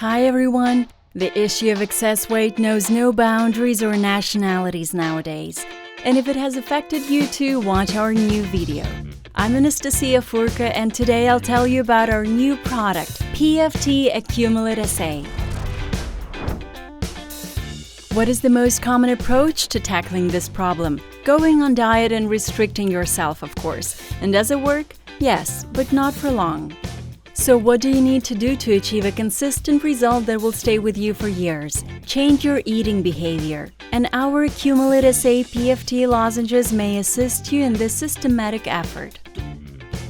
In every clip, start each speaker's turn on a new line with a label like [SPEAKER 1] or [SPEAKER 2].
[SPEAKER 1] Hi everyone! The issue of excess weight knows no boundaries or nationalities nowadays. And if it has affected you too, watch our new video. I'm Anastasia Furka, and today I'll tell you about our new product, PFT Acumullit Assay. What is the most common approach to tackling this problem? Going on diet and restricting yourself, of course. And does it work? Yes, but not for long. So what do you need to do to achieve a consistent result that will stay with you for years? Change your eating behavior. And our Acumullit Assay PFT lozenges may assist you in this systematic effort.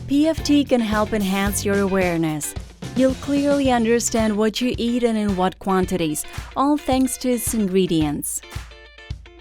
[SPEAKER 1] PFT can help enhance your awareness. You'll clearly understand what you eat and in what quantities, all thanks to its ingredients.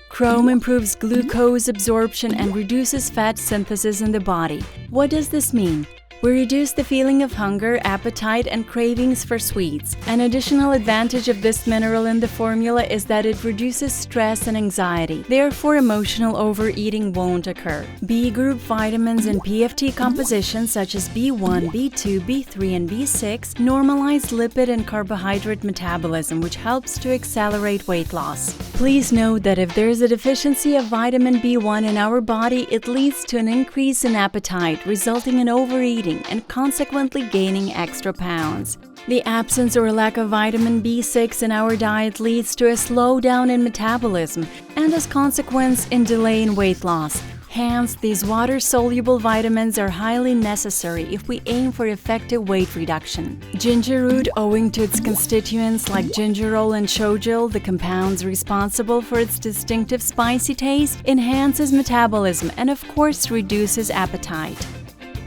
[SPEAKER 1] Chrome improves glucose absorption and reduces fat synthesis in the body. What does this mean? We reduce the feeling of hunger, appetite, and cravings for sweets. An additional advantage of this mineral in the formula is that it reduces stress and anxiety. Therefore, emotional overeating won't occur. B group vitamins in PFT compositions such as B1, B2, B3, and B6 normalize lipid and carbohydrate metabolism, which helps to accelerate weight loss. Please note that if there is a deficiency of vitamin B1 in our body, it leads to an increase in appetite, resulting in overeating and consequently gaining extra pounds. The absence or lack of vitamin B6 in our diet leads to a slowdown in metabolism and, as consequence, in delay in weight loss. Hence, these water-soluble vitamins are highly necessary if we aim for effective weight reduction. Ginger root, owing to its constituents like gingerol and shogjol, the compounds responsible for its distinctive spicy taste, enhances metabolism and, of course, reduces appetite.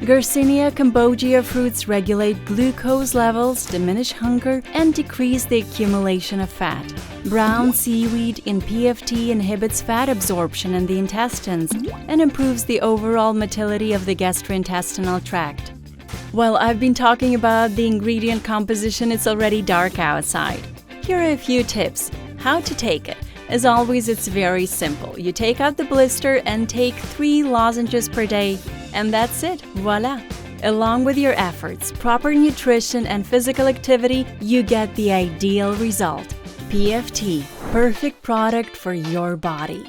[SPEAKER 1] Garcinia cambogia fruits regulate glucose levels, diminish hunger, and decrease the accumulation of fat. Brown seaweed in PFT inhibits fat absorption in the intestines and improves the overall motility of the gastrointestinal tract. While I've been talking about the ingredient composition, it's already dark outside. Here are a few tips. How to take it. As always, it's very simple. You take out the blister and take 3 lozenges per day. And that's it, voila! Along with your efforts, proper nutrition, and physical activity, you get the ideal result. PFT, perfect product for your body.